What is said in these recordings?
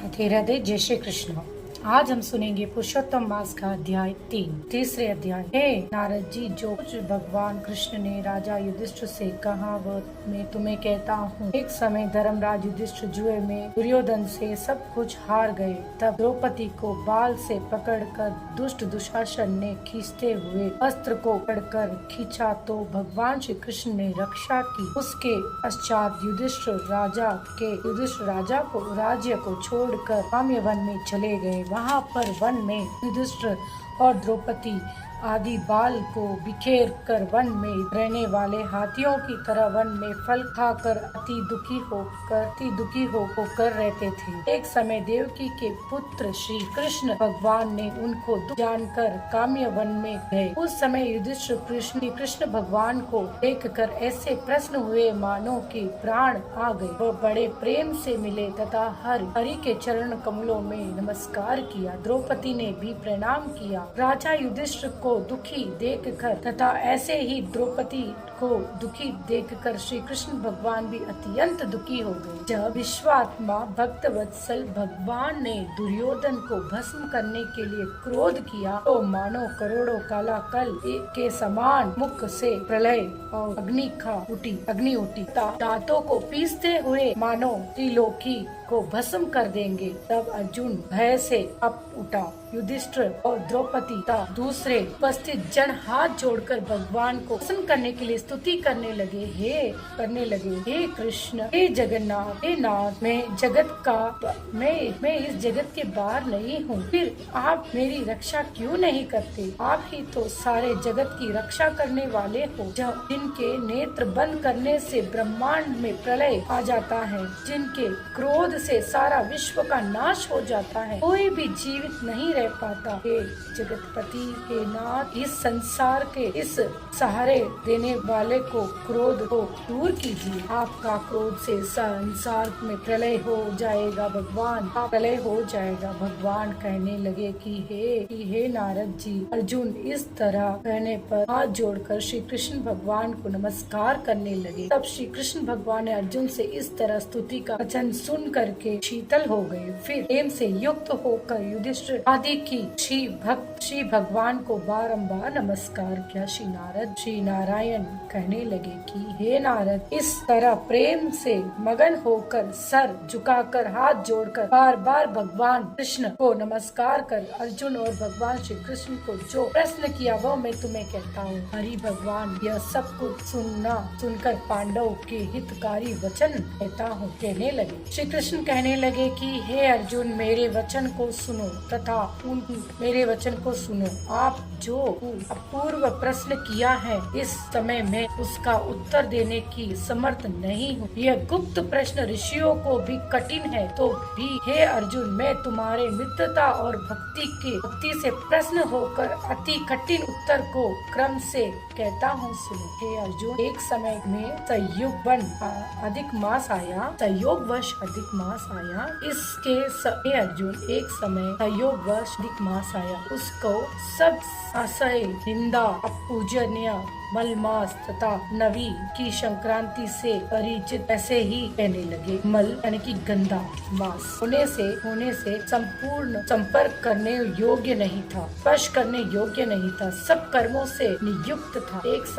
राधे राधे। जय श्री कृष्ण। आज हम सुनेंगे पुरुषोत्तम मास का अध्याय 3, तीसरे अध्याय। हे नारद जी, जो कुछ भगवान कृष्ण ने राजा युधिष्ठिर से कहा वह मैं तुम्हें कहता हूँ। एक समय धर्मराज युधिष्ठिर जुए में दुर्योधन से सब कुछ हार गए। तब द्रौपदी को बाल से पकड़कर दुष्ट दुशासन ने खींचते हुए अस्त्र को पकड़कर खींचा तो भगवान श्री कृष्ण ने रक्षा की। उसके पश्चात युधिष्ठिर राजा को राज्य को छोड़कर काम्य वन में चले गए। वहाँ पर वन में युधिष्ठिर और द्रौपदी आदि बाल को बिखेर कर वन में रहने वाले हाथियों की तरह वन में फल खाकर अति दुखी होकर रहते थे। एक समय देवकी के पुत्र श्री कृष्ण भगवान ने उनको दुख जानकर काम्य वन में गए। उस समय युधिष्ठिर कृष्ण भगवान को देखकर ऐसे प्रसन्न हुए मानो कि प्राण आ गए। वो बड़े प्रेम से मिले तथा हरि के चरण कमलों में नमस्कार किया। द्रौपदी ने भी प्रणाम किया। राजा युधिष्ठिर को दुखी देखकर तथा ऐसे ही द्रौपदी को दुखी देखकर श्री कृष्ण भगवान भी अत्यंत दुखी हो गए। जब विश्वात्मा भक्त वत्सल भगवान ने दुर्योधन को भस्म करने के लिए क्रोध किया तो मानो करोड़ों काला कल के समान मुख से प्रलय और अग्नि उठी। दांतों को पीसते हुए मानो त्रिलोकी को भस्म कर देंगे। तब अर्जुन भय से अप उठा। युधिष्ठिर और द्रौपदी तथा दूसरे उपस्थित जन हाथ जोड़कर भगवान को प्रसन्न करने के लिए स्तुति करने लगे। हे कृष्ण, हे जगन्नाथ, हे नाथ, मैं इस जगत के बाहर नहीं हूँ, फिर आप मेरी रक्षा क्यों नहीं करते? आप ही तो सारे जगत की रक्षा करने वाले हो। जिनके नेत्र बंद करने से ब्रह्मांड में प्रलय आ जाता है, जिनके क्रोध से सारा विश्व का नाश हो जाता है, कोई भी जीवित नहीं रह पाता। हे जगतपति, हे नाथ, इस संसार के इस सहारे देने वाले को क्रोध को दूर कीजिए। आपका क्रोध से संसार में प्रलय हो जाएगा भगवान, प्रलय हो जाएगा। भगवान कहने लगे कि हे नारद जी। अर्जुन इस तरह कहने पर हाथ जोड़कर श्री कृष्ण भगवान को नमस्कार करने लगे। तब श्री कृष्ण भगवान ने अर्जुन से इस तरह स्तुति का वचन सुन करके शीतल हो गए। फिर प्रेम से युक्त होकर युधिष्ठिर आदि की श्री भगवान को बारंबार नमस्कार किया। श्री नारायण कहने लगे कि हे नारद, इस तरह प्रेम से मगन होकर सर झुकाकर हाथ जोड़कर बार बार भगवान कृष्ण को नमस्कार कर अर्जुन और भगवान श्री कृष्ण को जो प्रश्न किया वह मैं तुम्हें कहता हूँ। हरि भगवान यह सब कुछ सुनकर पांडव के हितकारी वचन कहने लगे। श्री कृष्ण कहने लगे कि हे अर्जुन, मेरे वचन को सुनो तथा मेरे वचन को सुनो। आप जो अपूर्व प्रश्न किया है, इस समय मैं उसका उत्तर देने की समर्थ नहीं हूँ। यह गुप्त प्रश्न ऋषियों को भी कठिन है, तो भी हे अर्जुन, मैं तुम्हारे मित्रता और भक्ति से प्रश्न होकर अति कठिन उत्तर को क्रम से कहता हूँ, सुनो। हे अर्जुन, एक समय में संयोगवश अधिक मास आया। हे अर्जुन, एक समय संयोगवश अधिक मास आया। उसको सब असह्य निंदा, अपूजनीय मलमास तथा नवी की संक्रांति से परिचित ऐसे ही कहने लगे। मल यानी कि गंदा मास होने से संपूर्ण संपर्क करने योग्य नहीं था, स्पर्श करने योग्य नहीं था, सब कर्मों से नियुक्त था। इस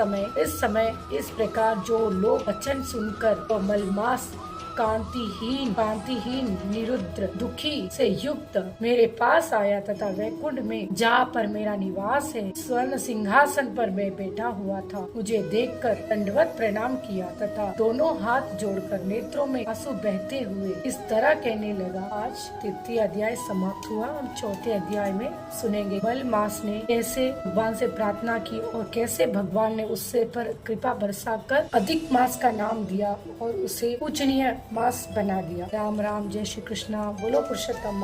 समय इस प्रकार जो लोग वचन सुनकर तो मलमास कांतिहीन निरुद्र दुखी से युक्त मेरे पास आया तथा वैकुंठ में जहाँ पर मेरा निवास है स्वर्ण सिंहासन पर मैं बैठा हुआ था, मुझे देखकर दंडवत प्रणाम किया तथा दोनों हाथ जोड़कर नेत्रों में आंसू बहते हुए इस तरह कहने लगा। आज तृतीय अध्याय समाप्त हुआ। हम चौथे अध्याय में सुनेंगे मलमास ने कैसे भगवान से प्रार्थना की और कैसे भगवान ने उससे पर कृपा बरसाकर अधिक मास का नाम दिया और उसे पूजनीय मास बना दिया। राम राम। जय श्री कृष्णा। बोलो पुरुषोत्तम।